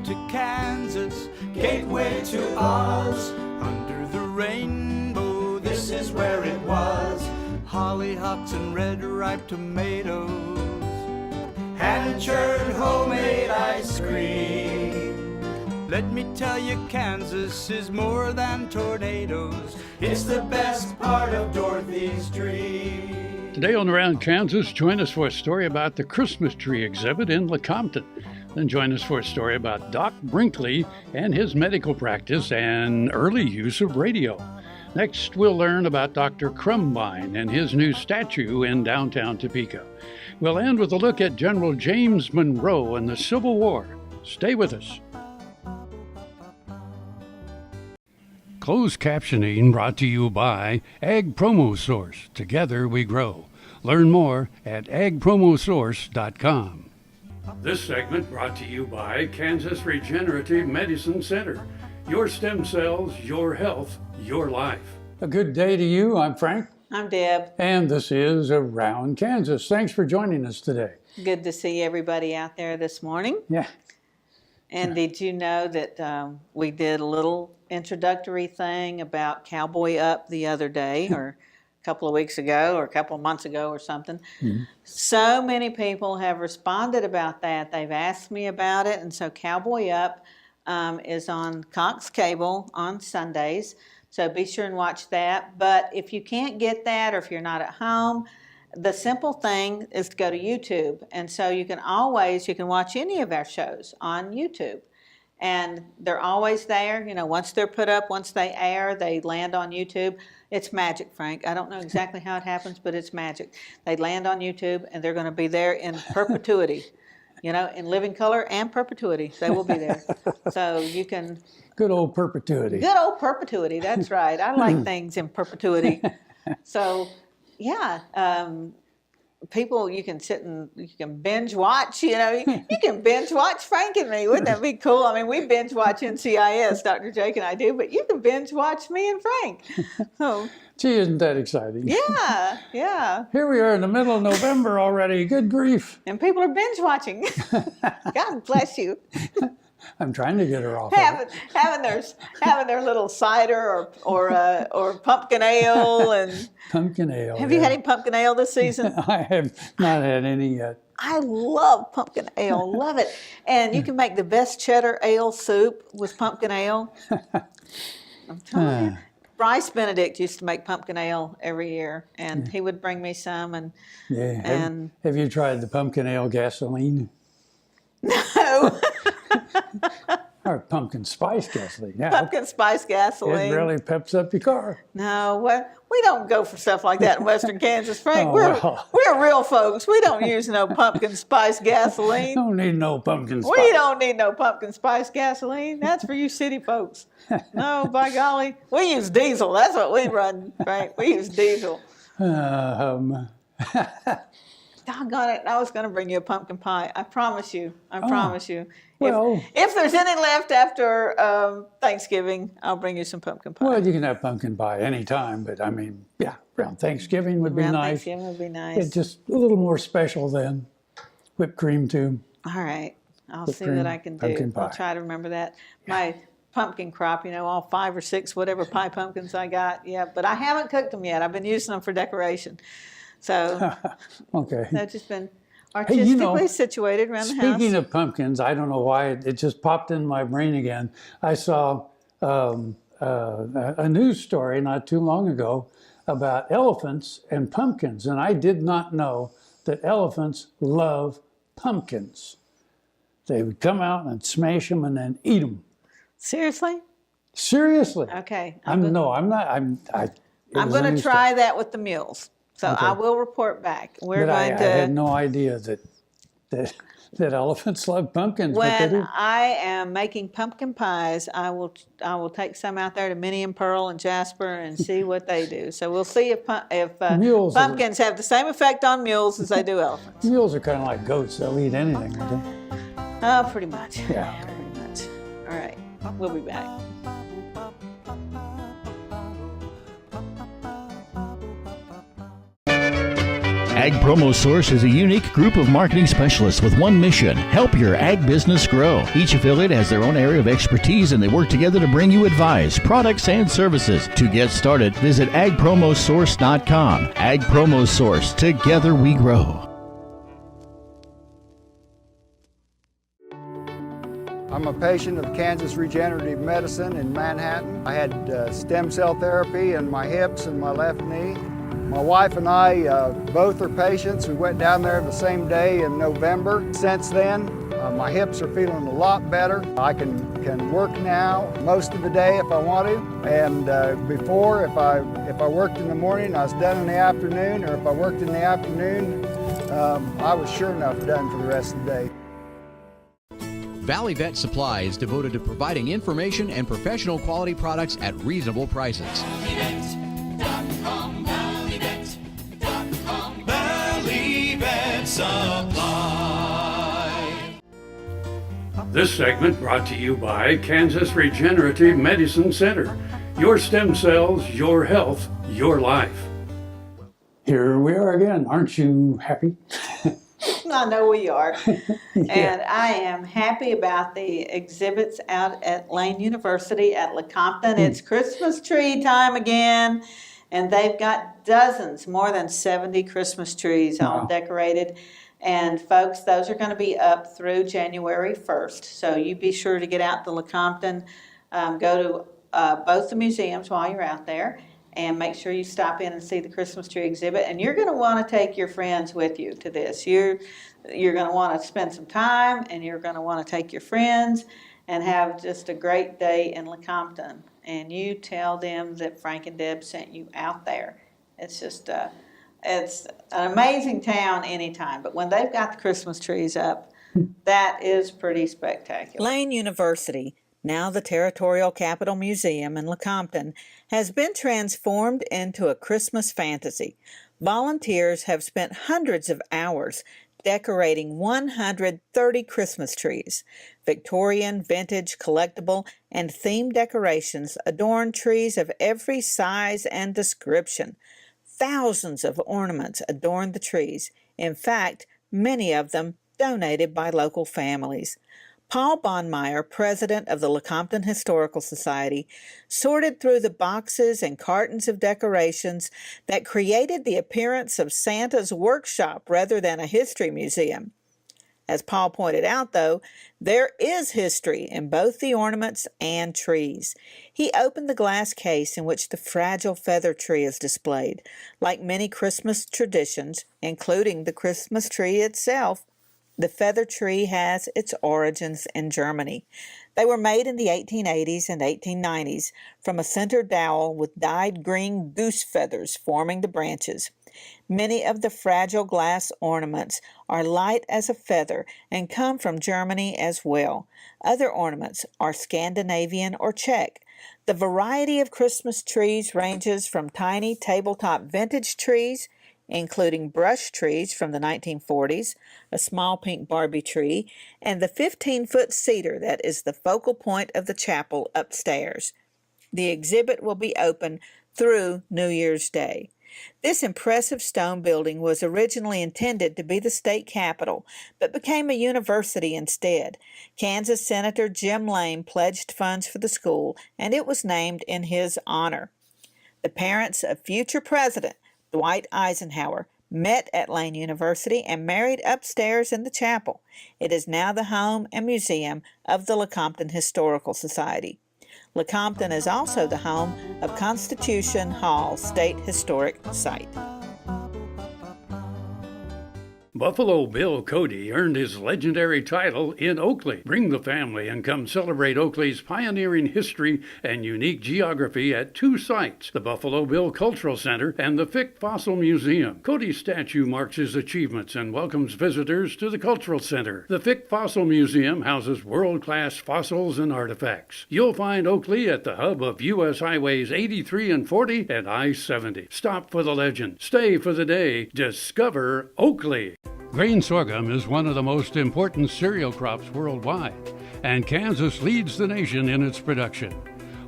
to Kansas, gateway to Oz. Under the rainbow, this is where it was. Hollyhocks and red ripe tomatoes, hand-churned homemade ice cream. Let me tell you, Kansas is more than tornadoes. It's the best part of Dorothy's dream. Today on Around Kansas, join us for a story about the Christmas tree exhibit in Lecompton. Then join us for a story about Doc Brinkley and his medical practice and early use of radio. Next, we'll learn about Dr. Crumbine and his new statue in downtown Topeka. We'll end with a look at General James Monroe and the Civil War. Stay with us. Closed captioning brought to you by Ag Promo Source. Together we grow. Learn more at agpromosource.com. This segment brought to you by Kansas Regenerative Medicine Center. Your stem cells, your health, your life. A good day to you. I'm Frank. I'm Deb. And this is Around Kansas. Thanks for joining us today. Good to see everybody out there this morning. Yeah. And did you know that we did a little introductory thing about Cowboy Up the other day, or a couple of weeks ago, or a couple of months ago or something? Mm-hmm. So many people have responded about that. They've asked me about it. And so Cowboy Up is on Cox Cable on Sundays. So be sure and watch that. But if you can't get that, or if you're not at home, the simple thing is to go to YouTube. And so you can watch any of our shows on YouTube. And they're always there. You know, once they're put up, once they air, they land on YouTube. It's magic, Frank. I don't know exactly how it happens, but it's magic. They land on YouTube, and they're going to be there in perpetuity. You know, in living color and perpetuity. They will be there. So you can... Good old perpetuity. Good old perpetuity, that's right. I like things in perpetuity. So, yeah, people, you can sit and you can binge watch, you know. You can binge watch Frank and me. Wouldn't that be cool? I mean, we binge watch NCIS, Dr. Jake and I do, but you can binge watch me and Frank. So, gee, isn't that exciting? Yeah, yeah. Here we are in the middle of November already. Good grief. And people are binge watching. God bless you. I'm trying to get her off. Having their little cider or pumpkin ale and pumpkin ale. Have you had any pumpkin ale this season? I have not had any yet. I love pumpkin ale, love it. And you can make the best cheddar ale soup with pumpkin ale. I'm telling you. Bryce Benedict used to make pumpkin ale every year, and he would bring me some. And have you tried the pumpkin ale gasoline? No. Or pumpkin spice gasoline. Yeah. Pumpkin spice gasoline. It really peps up your car. No, we don't go for stuff like that in Western Kansas, Frank. We're real folks. We don't use no pumpkin spice gasoline. Don't need no pumpkin spice. We don't need no pumpkin spice gasoline. That's for you city folks. No, by golly. We use diesel. That's what we run, Frank. We use diesel. Doggone it. I was going to bring you a pumpkin pie. I promise you. I promise you. Well, if there's any left after Thanksgiving, I'll bring you some pumpkin pie. Well, you can have pumpkin pie anytime, but I mean, yeah, around Thanksgiving would be nice. Thanksgiving would be nice. It's just a little more special than whipped cream too. All right. I'll see what I can do. I'll try to remember that. My pumpkin crop, you know, all 5 or 6, whatever pie pumpkins I got. Yeah, but I haven't cooked them yet. I've been using them for decoration. So okay. They've just been artistically situated around the house. Speaking of pumpkins, I don't know why it just popped in my brain again. I saw a news story not too long ago about elephants and pumpkins, and I did not know that elephants love pumpkins. They would come out and smash them and then eat them. Seriously? Seriously. Okay. I'm going to try that with the mules. So okay. I will report back. I had no idea that elephants love pumpkins. When I am making pumpkin pies, I will take some out there to Minnie and Pearl and Jasper and see what they do. So we'll see if pumpkins have the same effect on mules as they do elephants. Mules are kind of like goats. They'll eat anything, aren't they? Pretty much. Yeah. Pretty much. All right. We'll be back. Ag Promo Source is a unique group of marketing specialists with one mission: help your ag business grow. Each affiliate has their own area of expertise, and they work together to bring you advice, products, and services. To get started, visit agpromosource.com. Ag Promo Source. Together we grow. I'm a patient of Kansas Regenerative Medicine in Manhattan. I had stem cell therapy in my hips and my left knee. My wife and I both are patients. We went down there the same day in November. Since then, my hips are feeling a lot better. I can work now most of the day if I want to. And before, if I worked in the morning, I was done in the afternoon, or if I worked in the afternoon, I was sure enough done for the rest of the day. Valley Vet Supply is devoted to providing information and professional quality products at reasonable prices. ValleyVet.com, ValleyVet.com, Valley Vet Supply. This segment brought to you by Kansas Regenerative Medicine Center. Your stem cells, your health, your life. Here we are again. Aren't you happy? I know we are. And I am happy about the exhibits out at Lane University at Lecompton. It's Christmas tree time again, and they've got dozens, more than 70 Christmas trees all decorated. And folks, those are going to be up through January 1st. So you be sure to get out to Lecompton, go to both the museums while you're out there, and make sure you stop in and see the Christmas tree exhibit. And you're going to want to take your friends with you to this. You're going to want to spend some time, and you're going to want to take your friends and have just a great day in Lecompton. And you tell them that Frank and Deb sent you out there. It's just, it's an amazing town anytime. But when they've got the Christmas trees up, that is pretty spectacular. Lane University, now the Territorial Capitol Museum in Lecompton, has been transformed into a Christmas fantasy. Volunteers have spent hundreds of hours decorating 130 Christmas trees. Victorian, vintage, collectible, and themed decorations adorn trees of every size and description. Thousands of ornaments adorn the trees. In fact, many of them donated by local families. Paul Bonmeyer, president of the Lecompton Historical Society, sorted through the boxes and cartons of decorations that created the appearance of Santa's workshop rather than a history museum. As Paul pointed out, though, there is history in both the ornaments and trees. He opened the glass case in which the fragile feather tree is displayed. Like many Christmas traditions, including the Christmas tree itself, the feather tree has its origins in Germany. They were made in the 1880s and 1890s from a center dowel with dyed green goose feathers forming the branches. Many of the fragile glass ornaments are light as a feather and come from Germany as well. Other ornaments are Scandinavian or Czech. The variety of Christmas trees ranges from tiny tabletop vintage trees, including brush trees from the 1940s, a small pink Barbie tree, and the 15-foot cedar that is the focal point of the chapel upstairs. The exhibit will be open through New Year's Day. This impressive stone building was originally intended to be the state capitol, but became a university instead. Kansas Senator Jim Lane pledged funds for the school, and it was named in his honor. The parents of future President Dwight Eisenhower met at Lane University and married upstairs in the chapel. It is now the home and museum of the Lecompton Historical Society. Lecompton is also the home of Constitution Hall State Historic Site. Buffalo Bill Cody earned his legendary title in Oakley. Bring the family and come celebrate Oakley's pioneering history and unique geography at two sites, the Buffalo Bill Cultural Center and the Fick Fossil Museum. Cody's statue marks his achievements and welcomes visitors to the Cultural Center. The Fick Fossil Museum houses world-class fossils and artifacts. You'll find Oakley at the hub of U.S. Highways 83 and 40 and I-70. Stop for the legend. Stay for the day. Discover Oakley. Grain sorghum is one of the most important cereal crops worldwide, and Kansas leads the nation in its production.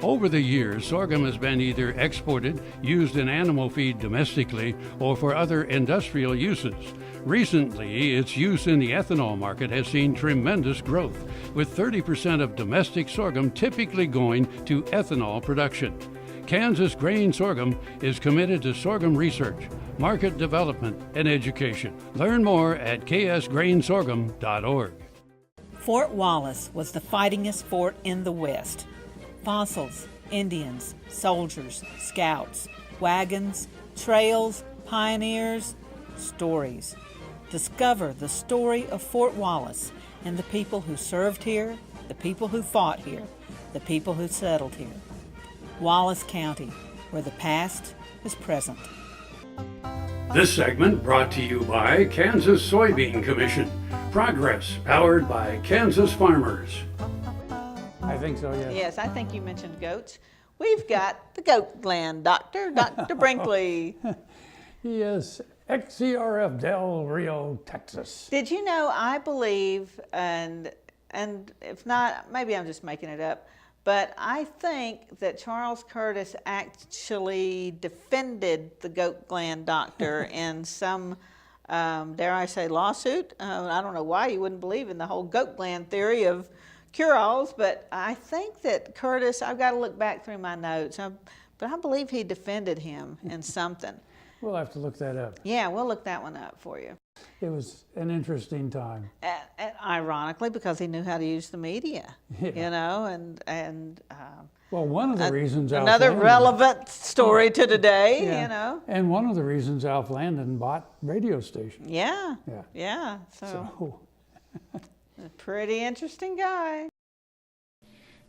Over the years, sorghum has been either exported, used in animal feed domestically, or for other industrial uses. Recently, its use in the ethanol market has seen tremendous growth, with 30% of domestic sorghum typically going to ethanol production. Kansas Grain Sorghum is committed to sorghum research, market development, and education. Learn more at ksgrainsorghum.org. Fort Wallace was the fightingest fort in the West. Fossils, Indians, soldiers, scouts, wagons, trails, pioneers, stories. Discover the story of Fort Wallace and the people who served here, the people who fought here, the people who settled here. Wallace County, where the past is present. This segment brought to you by Kansas Soybean Commission. Progress powered by Kansas farmers. I think so, yes. Yes, I think you mentioned goats. We've got the goat gland doctor, Dr. Brinkley. He is XCRF Del Rio, Texas. Did you know, I believe, and if not, maybe I'm just making it up, but I think that Charles Curtis actually defended the goat gland doctor in some, dare I say, lawsuit. I don't know why you wouldn't believe in the whole goat gland theory of cure-alls, but I think that Curtis, I've got to look back through my notes, but I believe he defended him in something. We'll have to look that up. Yeah, we'll look that one up for you. It was an interesting time. Ironically, because he knew how to use the media, Yeah. you know, and Well, one of the reasons another Alf Landon, relevant story to today, yeah, you know. and one of the reasons Alf Landon bought radio stations. Yeah, Yeah. yeah. So So, a pretty interesting guy.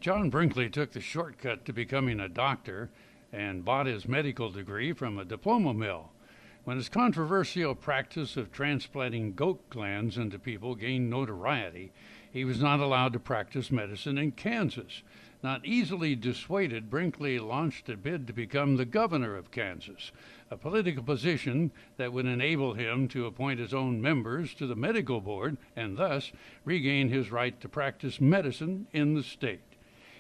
John Brinkley took the shortcut to becoming a doctor and bought his medical degree from a diploma mill. When his controversial practice of transplanting goat glands into people gained notoriety, he was not allowed to practice medicine in Kansas. Not easily dissuaded, Brinkley launched a bid to become the governor of Kansas, a political position that would enable him to appoint his own members to the medical board and thus regain his right to practice medicine in the state.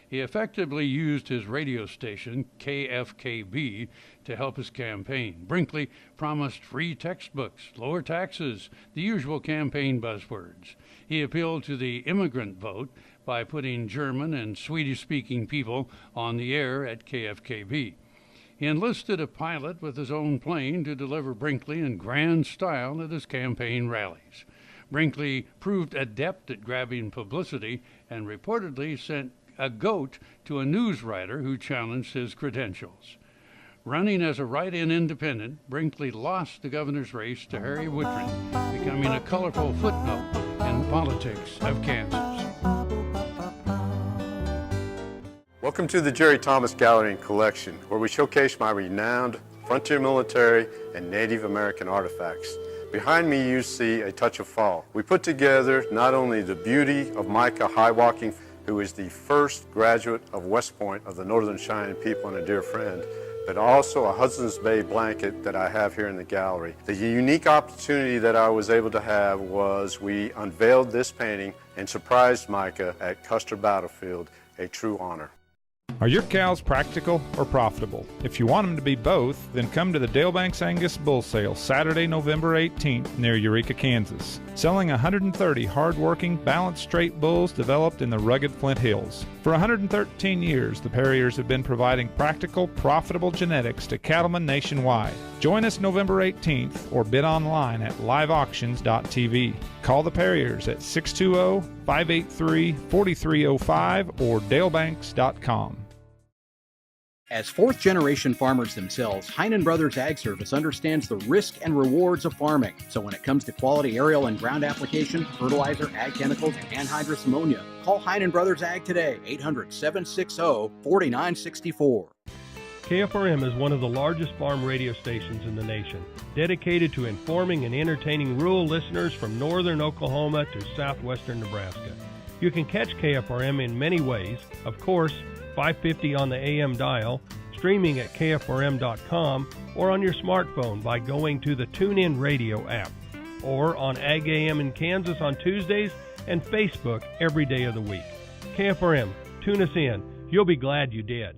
He effectively used his radio station, KFKB, to help his campaign. Brinkley promised free textbooks, lower taxes, the usual campaign buzzwords. He appealed to the immigrant vote by putting German and Swedish-speaking people on the air at KFKB. He enlisted a pilot with his own plane to deliver Brinkley in grand style at his campaign rallies. Brinkley proved adept at grabbing publicity and reportedly sent a goat to a news writer who challenged his credentials. Running as a write-in independent, Brinkley lost the governor's race to Harry Woodring, becoming a colorful footnote in the politics of Kansas. Welcome to the Jerry Thomas Gallery and Collection, where we showcase my renowned frontier military and Native American artifacts. Behind me you see a touch of fall. We put together not only the beauty of Micah Highwalking, who is the first graduate of West Point of the Northern Cheyenne people and a dear friend, but also a Hudson's Bay blanket that I have here in the gallery. The unique opportunity that I was able to have was we unveiled this painting and surprised Micah at Custer Battlefield, a true honor. Are your cows practical or profitable? If you want them to be both, then come to the Dale Banks Angus Bull Sale Saturday, November 18th near Eureka, Kansas. Selling 130 hard-working, balanced straight bulls developed in the rugged Flint Hills. For 113 years, the Perriers have been providing practical, profitable genetics to cattlemen nationwide. Join us November 18th or bid online at liveauctions.tv. Call the Perriers at 620-583-4305 or dalebanks.com. As fourth-generation farmers themselves, Heinen Brothers Ag Service understands the risk and rewards of farming. So when it comes to quality aerial and ground application, fertilizer, ag chemicals, and anhydrous ammonia, call Heinen Brothers Ag today, 800-760-4964. KFRM is one of the largest farm radio stations in the nation, dedicated to informing and entertaining rural listeners from northern Oklahoma to southwestern Nebraska. You can catch KFRM in many ways, of course, 550 on the AM dial, streaming at kfrm.com, or on your smartphone by going to the TuneIn Radio app, or on Ag AM in Kansas on Tuesdays and Facebook every day of the week. KFRM, tune us in. You'll be glad you did.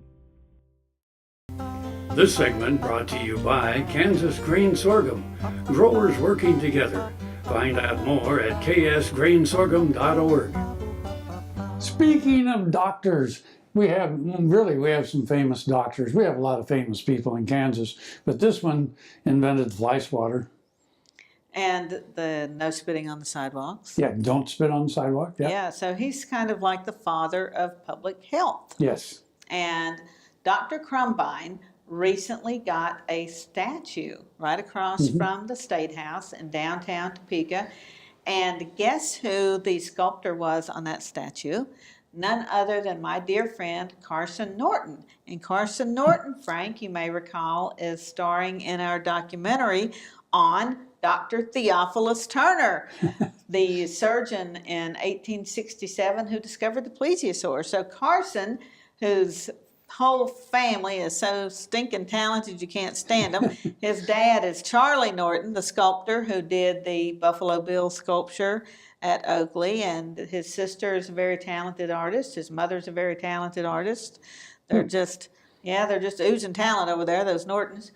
This segment brought to you by Kansas Grain Sorghum, growers working together. Find out more at ksgrainsorghum.org. Speaking of doctors, we have some famous doctors. We have a lot of famous people in Kansas, but this one invented fly swatter. And the no spitting on the sidewalks. Yeah, don't spit on the sidewalk. Yeah. Yeah, so he's kind of like the father of public health. Yes. And Dr. Crumbine recently got a statue right across from the State House in downtown Topeka. And guess who the sculptor was on that statue? None other than my dear friend Carson Norton. And Carson Norton, Frank, you may recall, is starring in our documentary on Dr. Theophilus Turner, the surgeon in 1867 who discovered the plesiosaur. So Carson, whose whole family is so stinking talented you can't stand them. His dad is Charlie Norton, the sculptor who did the Buffalo Bill sculpture at Oakley, and his sister is a very talented artist. His mother's a very talented artist. They're just oozing talent over there, those Nortons.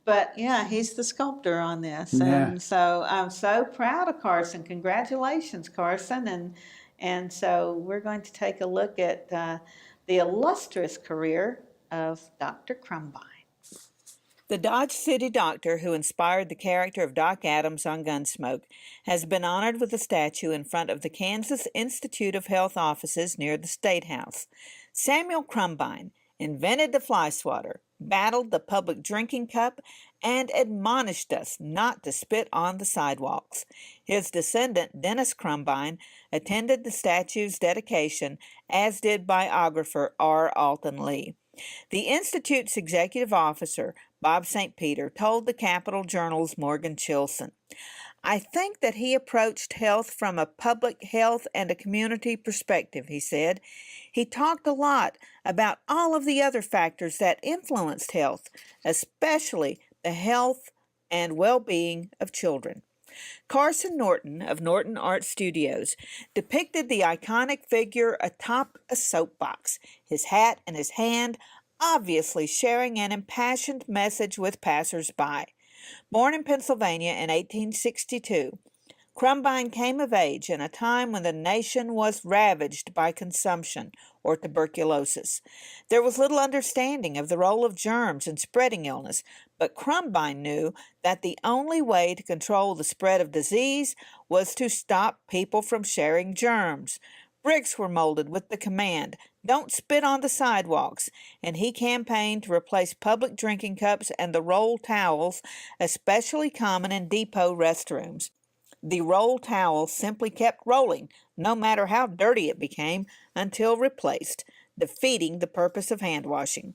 But yeah, he's the sculptor on this. Yeah. And so I'm so proud of Carson. Congratulations, Carson. And so we're going to take a look at the illustrious career of Dr. Crumbine. The Dodge City doctor who inspired the character of Doc Adams on Gunsmoke has been honored with a statue in front of the Kansas Institute of Health offices near the State House. Samuel Crumbine invented the fly swatter, battled the public drinking cup, and admonished us not to spit on the sidewalks. His descendant, Dennis Crumbine, attended the statue's dedication, as did biographer R. Alton Lee. The Institute's executive officer, Bob St. Peter, told the Capital Journal's Morgan Chilson, "I think that he approached health from a public health and a community perspective," he said. "He talked a lot about all of the other factors that influenced health, especially the health and well-being of children." Carson Norton of Norton Art Studios depicted the iconic figure atop a soapbox, his hat in his hand, obviously sharing an impassioned message with passers-by. Born in Pennsylvania in 1862, Crumbine came of age in a time when the nation was ravaged by consumption or tuberculosis. There was little understanding of the role of germs in spreading illness, but Crumbine knew that the only way to control the spread of disease was to stop people from sharing germs. Bricks were molded with the command, "Don't spit on the sidewalks," and he campaigned to replace public drinking cups and the roll towels, especially common in depot restrooms. The roll towel simply kept rolling, no matter how dirty it became, until replaced, defeating the purpose of hand washing.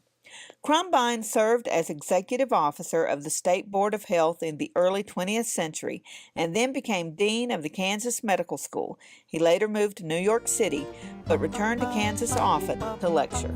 Crumbine served as executive officer of the State Board of Health in the early 20th century and then became dean of the Kansas Medical School. He later moved to New York City, but returned to Kansas often to lecture.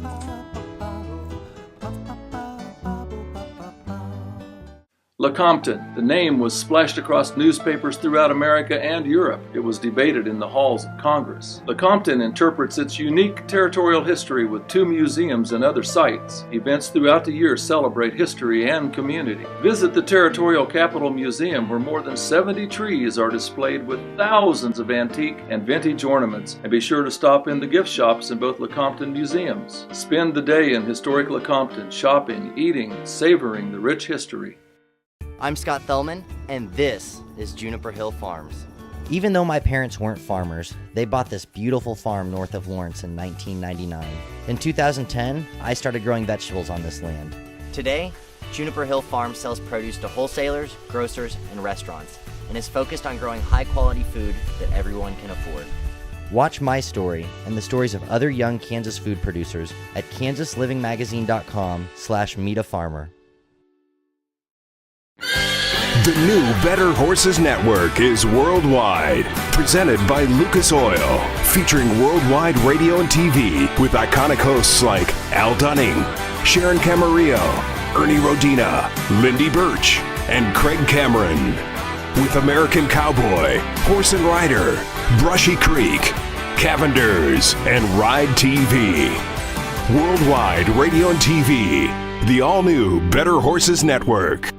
Lecompton. The name was splashed across newspapers throughout America and Europe. It was debated in the halls of Congress. Lecompton interprets its unique territorial history with 2 museums and other sites. Events throughout the year celebrate history and community. Visit the Territorial Capitol Museum, where more than 70 trees are displayed with thousands of antique and vintage ornaments. And be sure to stop in the gift shops in both Lecompton museums. Spend the day in historic Lecompton, shopping, eating, savoring the rich history. I'm Scott Thellman, and this is Juniper Hill Farms. Even though my parents weren't farmers, they bought this beautiful farm north of Lawrence in 1999. In 2010, I started growing vegetables on this land. Today, Juniper Hill Farms sells produce to wholesalers, grocers, and restaurants, and is focused on growing high-quality food that everyone can afford. Watch my story and the stories of other young Kansas food producers at kansaslivingmagazine.com/meetafarmer. The new Better Horses Network is worldwide. Presented by Lucas Oil. Featuring worldwide radio and TV with iconic hosts like Al Dunning, Sharon Camarillo, Ernie Rodina, Lindy Birch, and Craig Cameron. With American Cowboy, Horse and Rider, Brushy Creek, Cavenders, and Ride TV. Worldwide Radio and TV. The all-new Better Horses Network.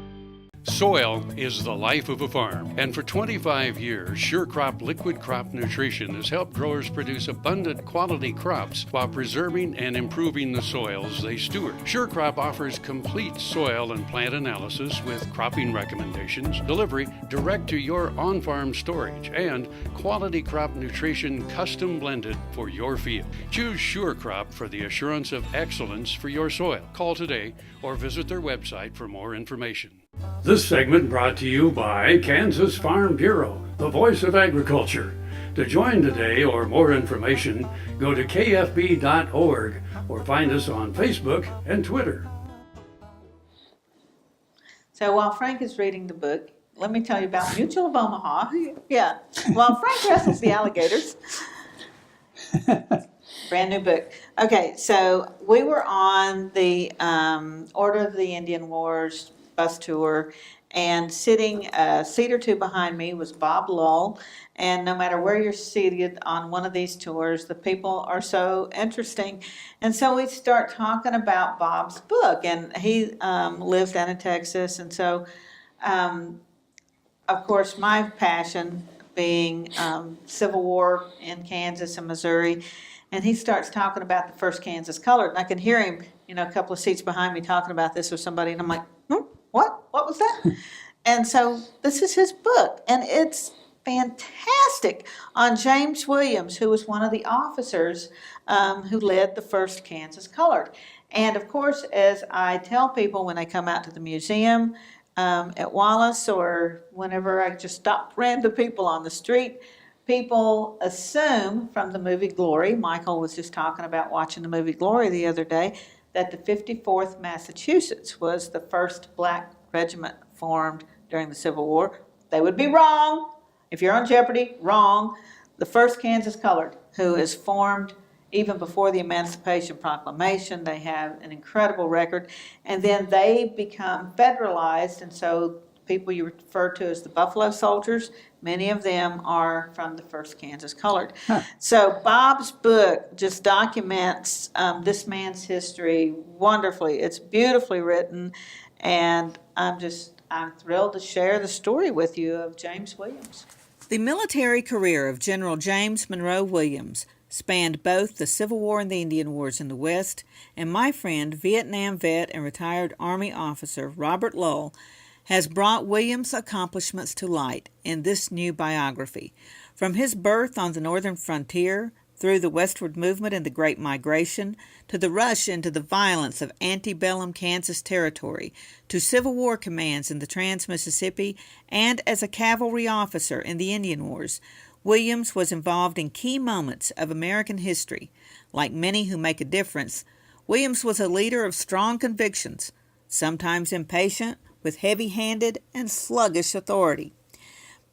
Soil is the life of a farm, and for 25 years, Sure Crop Liquid Crop Nutrition has helped growers produce abundant quality crops while preserving and improving the soils they steward. Sure Crop offers complete soil and plant analysis with cropping recommendations, delivery direct to your on-farm storage, and quality crop nutrition custom blended for your field. Choose Sure Crop for the assurance of excellence for your soil. Call today or visit their website for more information. This segment brought to you by Kansas Farm Bureau, the voice of agriculture. To join today or more information, go to kfb.org or find us on Facebook and Twitter. So while Frank is reading the book, let me tell you about Mutual of Omaha. Yeah, while Frank wrestles the alligators. Brand new book. Okay, so we were on the Order of the Indian Wars bus tour, and sitting a seat or two behind me was Bob Lull. And no matter where you're seated on one of these tours, the people are so interesting. And so we start talking about Bob's book, and he lives down in Texas. And so, of course, my passion being Civil War in Kansas and Missouri. And he starts talking about the first Kansas colored. And I can hear him, a couple of seats behind me talking about this with somebody. And I'm like, What was that? And so this is his book, and it's fantastic, on James Williams, who was one of the officers who led the first Kansas Colored. And of course, as I tell people when they come out to the museum at Wallace, or whenever I just stop random people on the street, people assume from the movie Glory, Michael was just talking about watching the movie Glory the other day, that the 54th Massachusetts was the first black regiment formed during the Civil War. They would be wrong. If you're on Jeopardy, wrong. The first Kansas Colored, who is formed even before the Emancipation Proclamation. They have an incredible record. And then they become federalized, and so people you refer to as the Buffalo Soldiers, many of them are from the first Kansas Colored. So Bob's book just documents this man's history wonderfully. It's beautifully written, and I'm thrilled to share the story with you of James Williams. The military career of General James Monroe Williams spanned both the Civil War and the Indian Wars in the West, and my friend, Vietnam vet and retired Army officer Robert Lull, has brought Williams' accomplishments to light in this new biography. From his birth on the northern frontier, through the westward movement and the Great Migration, to the rush into the violence of antebellum Kansas Territory, to Civil War commands in the Trans-Mississippi, and as a cavalry officer in the Indian Wars, Williams was involved in key moments of American history. Like many who make a difference, Williams was a leader of strong convictions, sometimes impatient, with heavy-handed and sluggish authority.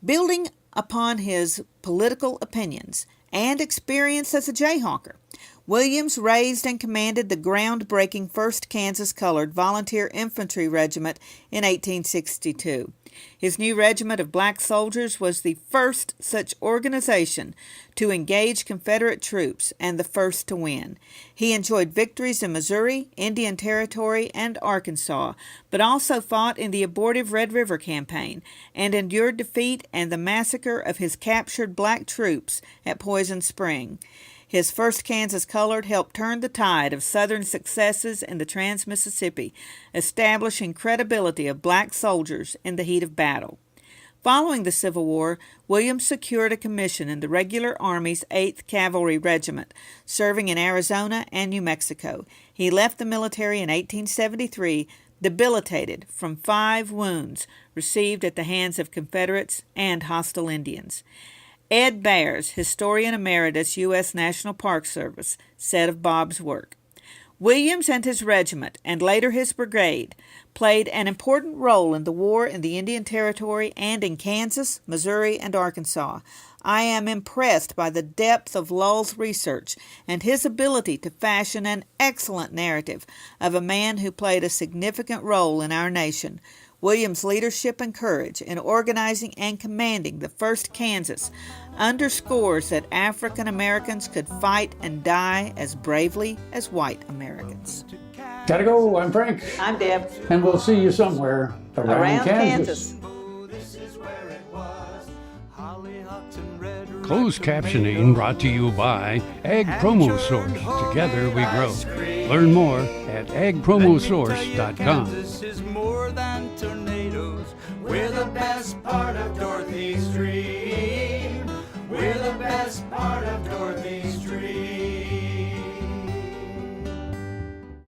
Building upon his political opinions and experience as a jayhawker, Williams raised and commanded the groundbreaking 1st Kansas Colored Volunteer Infantry Regiment in 1862. His new regiment of black soldiers was the first such organization to engage Confederate troops and the first to win. He enjoyed victories in Missouri, Indian Territory, and Arkansas, but also fought in the abortive Red River Campaign and endured defeat and the massacre of his captured black troops at Poison Spring. His 1st Kansas Colored helped turn the tide of Southern successes in the Trans-Mississippi, establishing credibility of black soldiers in the heat of battle. Following the Civil War, Williams secured a commission in the regular Army's 8th Cavalry Regiment, serving in Arizona and New Mexico. He left the military in 1873, debilitated from 5 wounds received at the hands of Confederates and hostile Indians. Ed Bears, Historian Emeritus, U.S. National Park Service, said of Bob's work, Williams and his regiment, and later his brigade, played an important role in the war in the Indian Territory and in Kansas, Missouri, and Arkansas. I am impressed by the depth of Lull's research and his ability to fashion an excellent narrative of a man who played a significant role in our nation. William's leadership and courage in organizing and commanding the 1st Kansas underscores that African Americans could fight and die as bravely as white Americans. Gotta go. I'm Frank. I'm Deb. And we'll see you somewhere around Kansas. Closed captioning brought to you by Ag Promo Source. Together we grow. Learn more at agpromosource.com. Kansas is more than tornadoes. We're the best part of Northeast